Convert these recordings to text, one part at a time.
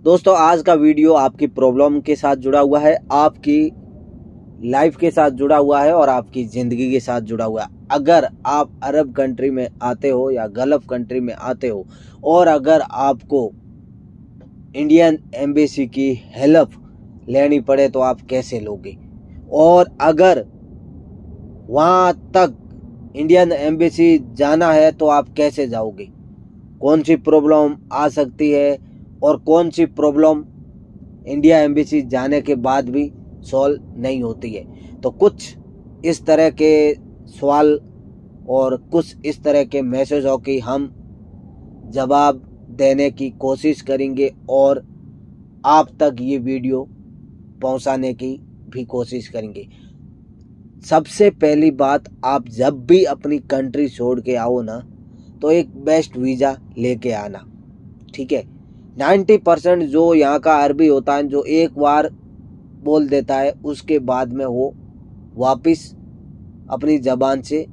दोस्तों आज का वीडियो आपकी प्रॉब्लम के साथ जुड़ा हुआ है, आपकी लाइफ के साथ जुड़ा हुआ है और आपकी ज़िंदगी के साथ जुड़ा हुआ है। अगर आप अरब कंट्री में आते हो या गल्फ कंट्री में आते हो और अगर आपको इंडियन एम्बेसी की हेल्प लेनी पड़े तो आप कैसे लोगे, और अगर वहाँ तक इंडियन एम्बेसी जाना है तो आप कैसे जाओगे, कौन सी प्रॉब्लम आ सकती है और कौन सी प्रॉब्लम इंडिया एम्बेसी जाने के बाद भी सॉल्व नहीं होती है। तो कुछ इस तरह के सवाल और कुछ इस तरह के मैसेजों की हम जवाब देने की कोशिश करेंगे और आप तक ये वीडियो पहुंचाने की भी कोशिश करेंगे। सबसे पहली बात, आप जब भी अपनी कंट्री छोड़ के आओ ना तो एक बेस्ट वीज़ा लेके आना, ठीक है। 90% जो यहाँ का अरबी होता है, जो एक बार बोल देता है उसके बाद में वो वापस अपनी ज़बान से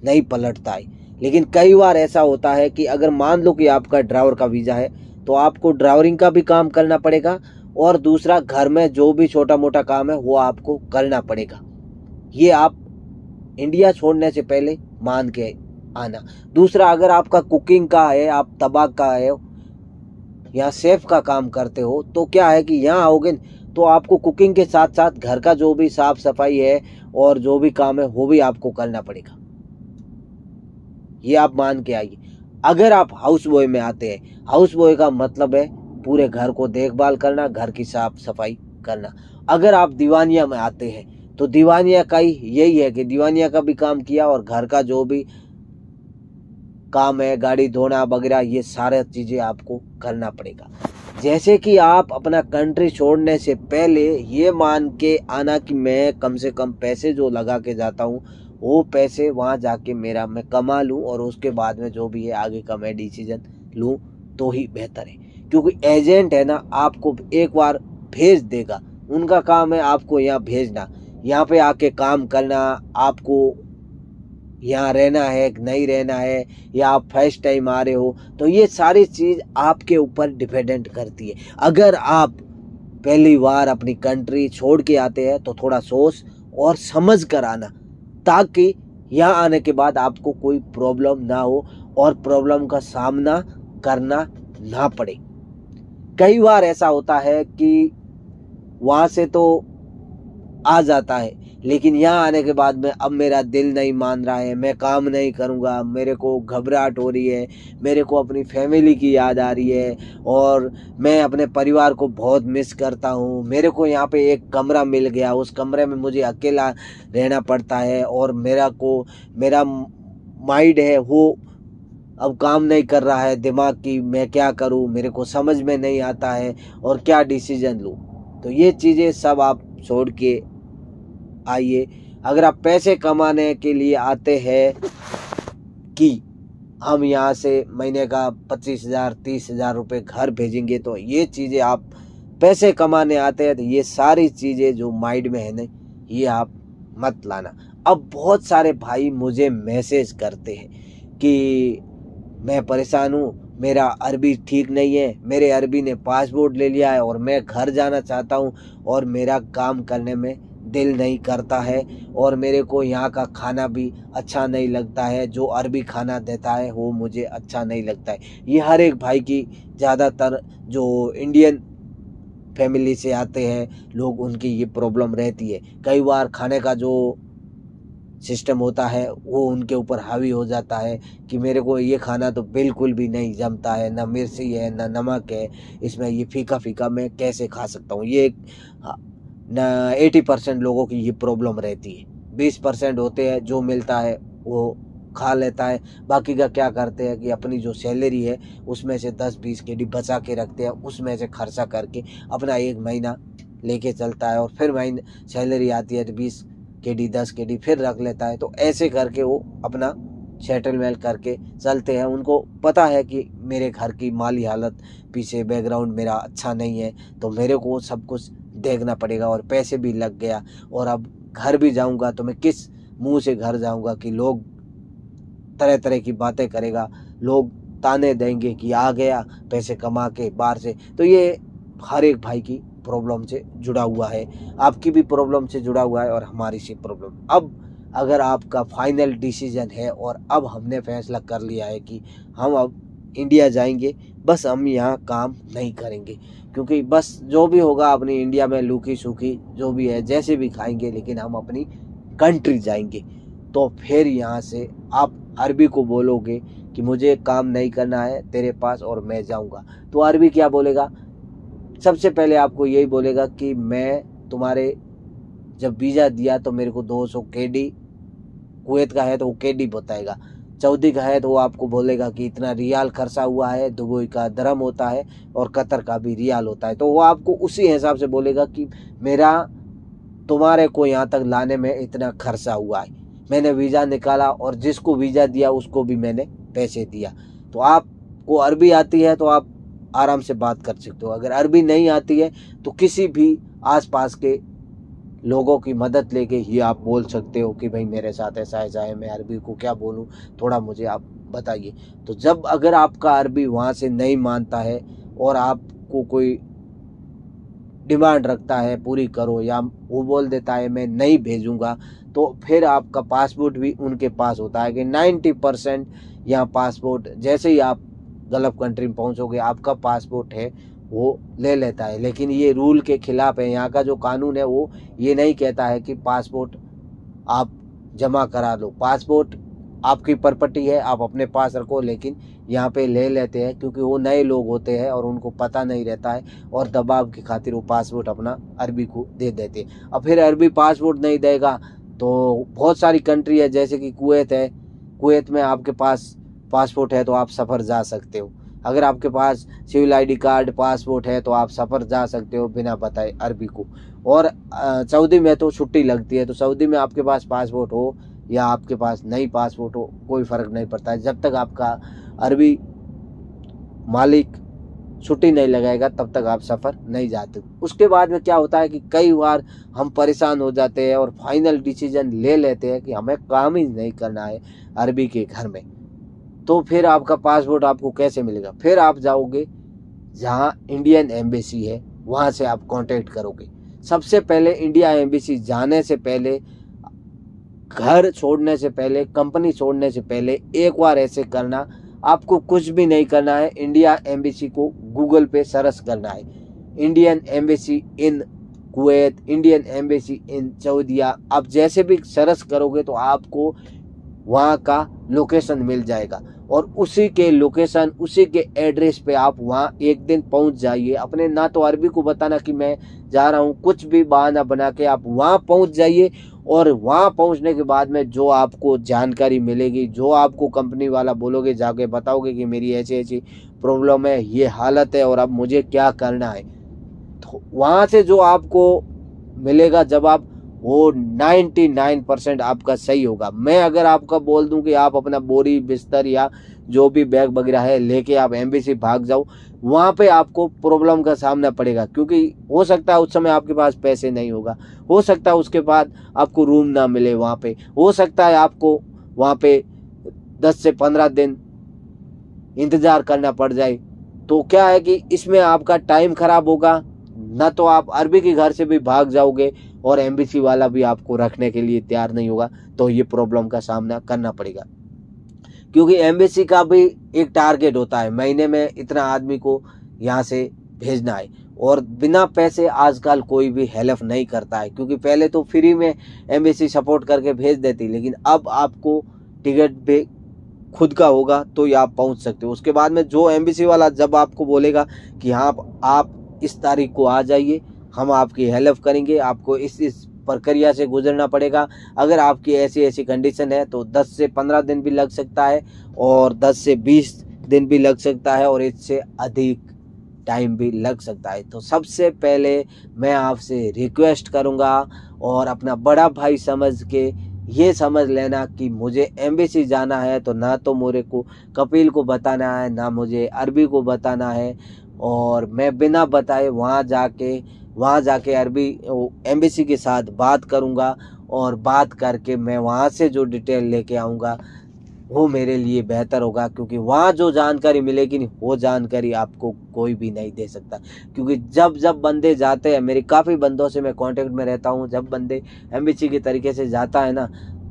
नहीं पलटता है। लेकिन कई बार ऐसा होता है कि अगर मान लो कि आपका ड्राइवर का वीज़ा है तो आपको ड्राइवरिंग का भी काम करना पड़ेगा और दूसरा घर में जो भी छोटा मोटा काम है वो आपको करना पड़ेगा। ये आप इंडिया छोड़ने से पहले मान के आना। दूसरा, अगर आपका कुकिंग का है, आप तबाख का है या शेफ का काम करते हो तो क्या है कि यहाँ आओगे तो आपको कुकिंग के साथ साथ घर का जो भी साफ सफाई है और जो भी काम है वो भी आपको करना पड़ेगा। ये आप मान के आइए। अगर आप हाउस बॉय में आते हैं, हाउस बॉय का मतलब है पूरे घर को देखभाल करना, घर की साफ सफाई करना। अगर आप दीवानिया में आते हैं तो दीवानिया का ही यही है कि दीवानिया का भी काम किया और घर का जो भी काम है, गाड़ी धोना वगैरह, ये सारे चीज़ें आपको करना पड़ेगा। जैसे कि आप अपना कंट्री छोड़ने से पहले ये मान के आना कि मैं कम से कम पैसे जो लगा के जाता हूँ वो पैसे वहाँ जाके मैं कमा लूँ और उसके बाद में जो भी है आगे का मैं डिसीजन लूँ तो ही बेहतर है। क्योंकि एजेंट है ना, आपको एक बार भेज देगा, उनका काम है आपको यहाँ भेजना, यहाँ पे आके काम करना, आपको यहाँ रहना है नहीं रहना है, या आप फर्स्ट टाइम आ रहे हो, तो ये सारी चीज़ आपके ऊपर डिपेंडेंट करती है। अगर आप पहली बार अपनी कंट्री छोड़ के आते हैं तो थोड़ा सोच और समझ कर आना, ताकि यहाँ आने के बाद आपको कोई प्रॉब्लम ना हो और प्रॉब्लम का सामना करना ना पड़े। कई बार ऐसा होता है कि वहाँ से तो आ जाता है लेकिन यहाँ आने के बाद में अब मेरा दिल नहीं मान रहा है, मैं काम नहीं करूँगा, मेरे को घबराहट हो रही है, मेरे को अपनी फैमिली की याद आ रही है और मैं अपने परिवार को बहुत मिस करता हूँ। मेरे को यहाँ पे एक कमरा मिल गया, उस कमरे में मुझे अकेला रहना पड़ता है और मेरा माइंड है वो अब काम नहीं कर रहा है दिमाग की, मैं क्या करूँ, मेरे को समझ में नहीं आता है और क्या डिसीजन लूँ। तो ये चीज़ें सब आप छोड़ के आइए। अगर आप पैसे कमाने के लिए आते हैं कि हम यहाँ से महीने का 25,000 30,000 रुपये घर भेजेंगे, तो ये चीज़ें आप पैसे कमाने आते हैं तो ये सारी चीज़ें जो माइंड में है ना, ये आप मत लाना। अब बहुत सारे भाई मुझे मैसेज करते हैं कि मैं परेशान हूँ, मेरा अरबी ठीक नहीं है, मेरे अरबी ने पासपोर्ट ले लिया है और मैं घर जाना चाहता हूँ और मेरा काम करने में दिल नहीं करता है और मेरे को यहाँ का खाना भी अच्छा नहीं लगता है, जो अरबी खाना देता है वो मुझे अच्छा नहीं लगता है। ये हर एक भाई की, ज़्यादातर जो इंडियन फैमिली से आते हैं लोग, उनकी ये प्रॉब्लम रहती है। कई बार खाने का जो सिस्टम होता है वो उनके ऊपर हावी हो जाता है कि मेरे को ये खाना तो बिल्कुल भी नहीं जमता है, ना मिर्ची है ना नमक है, इसमें ये फीका फीका मैं कैसे खा सकता हूँ। ये ना 80% लोगों की ये प्रॉब्लम रहती है। 20% होते हैं जो मिलता है वो खा लेता है, बाकी का क्या करते हैं कि अपनी जो सैलरी है उसमें से 10-20 केडी बचा के रखते हैं, उसमें से खर्चा करके अपना एक महीना लेके चलता है और फिर महीने सैलरी आती है तो 20 केडी 10 केडी फिर रख लेता है। तो ऐसे करके वो अपना सेटलमेंट करके चलते हैं। उनको पता है कि मेरे घर की माली हालत, पीछे बैकग्राउंड मेरा अच्छा नहीं है, तो मेरे को सब कुछ देखना पड़ेगा और पैसे भी लग गया और अब घर भी जाऊंगा तो मैं किस मुंह से घर जाऊंगा कि लोग तरह तरह की बातें करेगा, लोग ताने देंगे कि आ गया पैसे कमा के बाहर से। तो ये हर एक भाई की प्रॉब्लम से जुड़ा हुआ है, आपकी भी प्रॉब्लम से जुड़ा हुआ है और हमारी सी प्रॉब्लम। अब अगर आपका फाइनल डिसीजन है और अब हमने फैसला कर लिया है कि हम अब इंडिया जाएंगे, बस हम यहाँ काम नहीं करेंगे, क्योंकि बस जो भी होगा अपनी इंडिया में लूकी सूखी जो भी है जैसे भी खाएंगे, लेकिन हम अपनी कंट्री जाएंगे। तो फिर यहाँ से आप अरबी को बोलोगे कि मुझे काम नहीं करना है तेरे पास और मैं जाऊँगा, तो अरबी क्या बोलेगा? सबसे पहले आपको यही बोलेगा कि मैं तुम्हारे जब वीज़ा दिया तो मेरे को 200 केडी, कुवैत का है तो वो केडी बताएगा, सऊदी का है तो वो आपको बोलेगा कि इतना रियाल खर्चा हुआ है, दुबई का दरम होता है और कतर का भी रियाल होता है। तो वो आपको उसी हिसाब से बोलेगा कि मेरा तुम्हारे को यहाँ तक लाने में इतना खर्चा हुआ है, मैंने वीज़ा निकाला और जिसको वीज़ा दिया उसको भी मैंने पैसे दिया। तो आपको अरबी आती है तो आप आराम से बात कर सकते हो। अगर अरबी नहीं आती है तो किसी भी आसपास के लोगों की मदद लेके ही आप बोल सकते हो कि भाई मेरे साथ ऐसा ऐसा है, मैं अरबी को क्या बोलूँ, थोड़ा मुझे आप बताइए। तो जब अगर आपका अरबी वहाँ से नहीं मानता है और आपको कोई डिमांड रखता है पूरी करो, या वो बोल देता है मैं नहीं भेजूंगा, तो फिर आपका पासपोर्ट भी उनके पास होता है कि 90% यहाँ पासपोर्ट जैसे ही आप गल्फ कंट्री में पहुँचोगे आपका पासपोर्ट है वो ले लेता है। लेकिन ये रूल के खिलाफ है। यहाँ का जो कानून है वो ये नहीं कहता है कि पासपोर्ट आप जमा करा लो, पासपोर्ट आपकी प्रॉपर्टी है, आप अपने पास रखो, लेकिन यहाँ पे ले लेते हैं क्योंकि वो नए लोग होते हैं और उनको पता नहीं रहता है और दबाव की खातिर वो पासपोर्ट अपना अरबी को दे देते हैं। अब फिर अरबी पासपोर्ट नहीं देगा तो बहुत सारी कंट्री है जैसे कि कुवैत है, कुवैत में आपके पास पासपोर्ट है तो आप सफ़र जा सकते हो। अगर आपके पास सिविल आईडी कार्ड पासपोर्ट है तो आप सफ़र जा सकते हो बिना बताए अरबी को। और सऊदी में तो छुट्टी लगती है, तो सऊदी में आपके पास पासपोर्ट हो या आपके पास नहीं पासपोर्ट हो कोई फ़र्क नहीं पड़ता है, जब तक आपका अरबी मालिक छुट्टी नहीं लगाएगा तब तक आप सफ़र नहीं जाते। उसके बाद में क्या होता है कि कई बार हम परेशान हो जाते हैं और फाइनल डिसीजन ले लेते हैं कि हमें काम ही नहीं करना है अरबी के घर में। तो फिर आपका पासपोर्ट आपको कैसे मिलेगा? फिर आप जाओगे जहाँ इंडियन एम्बेसी है, वहाँ से आप कांटेक्ट करोगे। सबसे पहले इंडिया एम्बेसी जाने से पहले, घर छोड़ने से पहले, कंपनी छोड़ने से पहले एक बार ऐसे करना, आपको कुछ भी नहीं करना है, इंडिया एम्बेसी को गूगल पे सर्च करना है, Indian embassy in Kuwait, Indian embassy in सऊदीया। आप जैसे भी सर्च करोगे तो आपको वहाँ का लोकेशन मिल जाएगा और उसी के लोकेशन, उसी के एड्रेस पे आप वहाँ एक दिन पहुँच जाइए। अपने ना तो अरबी को बताना कि मैं जा रहा हूँ, कुछ भी बहाना बना के आप वहाँ पहुँच जाइए और वहाँ पहुँचने के बाद में जो आपको जानकारी मिलेगी, जो आपको कंपनी वाला बोलोगे, जाके बताओगे कि मेरी ऐसी ऐसी प्रॉब्लम है, ये हालत है और अब मुझे क्या करना है, तो वहाँ से जो आपको मिलेगा जब आप वो 99% आपका सही होगा। मैं अगर आपका बोल दूं कि आप अपना बोरी बिस्तर या जो भी बैग वगैरह है लेके आप एम्बेसी भाग जाओ, वहाँ पे आपको प्रॉब्लम का सामना पड़ेगा, क्योंकि हो सकता है उस समय आपके पास पैसे नहीं होगा, हो सकता है उसके बाद आपको रूम ना मिले वहाँ पे, हो सकता है आपको वहाँ पे 10 से 15 दिन इंतज़ार करना पड़ जाए। तो क्या है कि इसमें आपका टाइम खराब होगा, ना तो आप अरबी के घर से भी भाग जाओगे और एम्बेसी वाला भी आपको रखने के लिए तैयार नहीं होगा, तो ये प्रॉब्लम का सामना करना पड़ेगा। क्योंकि एम्बेसी का भी एक टारगेट होता है, महीने में इतना आदमी को यहाँ से भेजना है, और बिना पैसे आजकल कोई भी हेल्प नहीं करता है। क्योंकि पहले तो फ्री में एम्बेसी सपोर्ट करके भेज देती, लेकिन अब आपको टिकट भी खुद का होगा तो ही आप पहुँच सकते हो। उसके बाद में जो एम्बेसी वाला जब आपको बोलेगा कि हाँ आप इस तारीख को आ जाइए, हम आपकी हेल्प करेंगे, आपको इस प्रक्रिया से गुजरना पड़ेगा, अगर आपकी ऐसी ऐसी कंडीशन है तो 10 से 15 दिन भी लग सकता है और 10 से 20 दिन भी लग सकता है और इससे अधिक टाइम भी लग सकता है। तो सबसे पहले मैं आपसे रिक्वेस्ट करूंगा और अपना बड़ा भाई समझ के ये समझ लेना कि मुझे एम्बेसी जाना है तो ना तो मेरे को कपिल को बताना है, ना मुझे अरबी को बताना है, और मैं बिना बताए वहाँ जाके अरबी एम्बेसी के साथ बात करूँगा और बात करके मैं वहाँ से जो डिटेल लेके आऊँगा वो मेरे लिए बेहतर होगा, क्योंकि वहाँ जो जानकारी मिलेगी नहीं वो जानकारी आपको कोई भी नहीं दे सकता। क्योंकि जब जब बंदे जाते हैं, मेरे काफ़ी बंदों से मैं कांटेक्ट में रहता हूँ, जब बंदे एम्बेसी के तरीके से जाता है ना,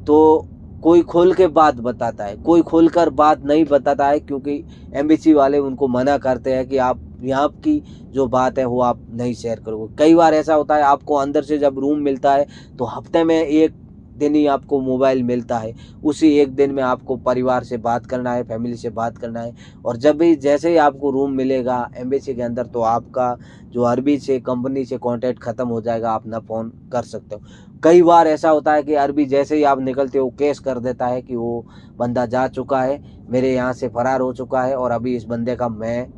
तो कोई खोल के बात बताता है, कोई खोलकर बात नहीं बताता है, क्योंकि एम्बेसी वाले उनको मना करते हैं कि आप यहाँ की जो बात है वो आप नहीं शेयर करोगे। कई बार ऐसा होता है, आपको अंदर से जब रूम मिलता है तो हफ्ते में एक दिन ही आपको मोबाइल मिलता है, उसी एक दिन में आपको परिवार से बात करना है, फैमिली से बात करना है। और जब भी जैसे ही आपको रूम मिलेगा एम्बेसी के अंदर, तो आपका जो अरबी से कंपनी से कांटेक्ट ख़त्म हो जाएगा, आप ना फ़ोन कर सकते हो। कई बार ऐसा होता है कि अरबी जैसे ही आप निकलते हो केस कर देता है कि वो बंदा जा चुका है, मेरे यहाँ से फरार हो चुका है, और अभी इस बंदे का मैं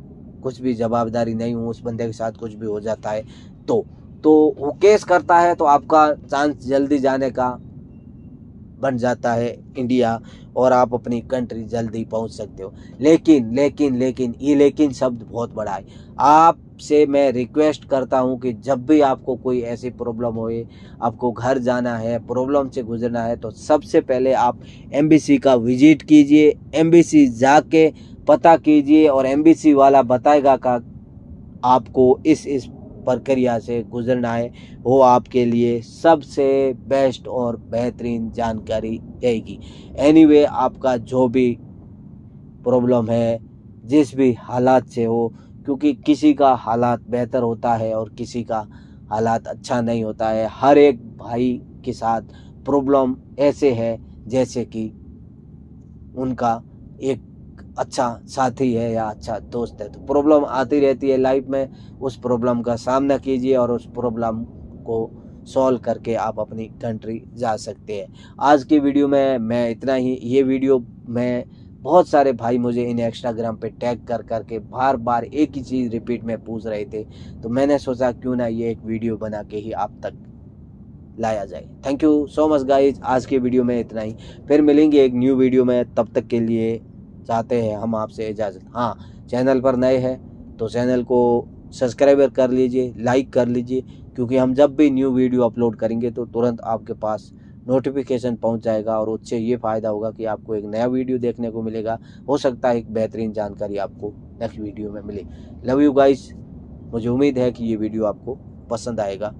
कुछ भी जवाबदारी नहीं हूँ, उस बंदे के साथ कुछ भी हो जाता है तो वो केस करता है, तो आपका चांस जल्दी जाने का बन जाता है इंडिया, और आप अपनी कंट्री जल्दी पहुंच सकते हो। लेकिन लेकिन लेकिन ये लेकिन शब्द बहुत बड़ा है। आपसे मैं रिक्वेस्ट करता हूं कि जब भी आपको कोई ऐसी प्रॉब्लम होए, आपको घर जाना है, प्रॉब्लम से गुजरना है, तो सबसे पहले आप एम्बेसी का विजिट कीजिए, एम्बेसी जाके पता कीजिए, और एम्बेसी वाला बताएगा का आपको इस प्रक्रिया से गुजरना है, वो आपके लिए सबसे बेस्ट और बेहतरीन जानकारी रहेगी। एनीवे, आपका जो भी प्रॉब्लम है, जिस भी हालात से हो, क्योंकि किसी का हालात बेहतर होता है और किसी का हालात अच्छा नहीं होता है। हर एक भाई के साथ प्रॉब्लम ऐसे है जैसे कि उनका एक अच्छा साथी है या अच्छा दोस्त है। तो प्रॉब्लम आती रहती है लाइफ में, उस प्रॉब्लम का सामना कीजिए और उस प्रॉब्लम को सॉल्व करके आप अपनी कंट्री जा सकते हैं। आज की वीडियो में मैं इतना ही। ये वीडियो में बहुत सारे भाई मुझे इन इंस्टाग्राम पे टैग कर करके बार बार एक ही चीज़ रिपीट में पूछ रहे थे, तो मैंने सोचा क्यों ना ये एक वीडियो बना के ही आप तक लाया जाए। Thank you so much guys, आज के वीडियो में इतना ही। फिर मिलेंगे एक न्यू वीडियो में, तब तक के लिए चाहते हैं हम आपसे इजाज़त। हाँ, चैनल पर नए हैं तो चैनल को सब्सक्राइबर कर लीजिए, लाइक कर लीजिए, क्योंकि हम जब भी न्यू वीडियो अपलोड करेंगे तो तुरंत आपके पास नोटिफिकेशन पहुंच जाएगा, और उससे ये फ़ायदा होगा कि आपको एक नया वीडियो देखने को मिलेगा। हो सकता है एक बेहतरीन जानकारी आपको नेक्स्ट वीडियो में मिले। लव यू गाइस, मुझे उम्मीद है कि ये वीडियो आपको पसंद आएगा।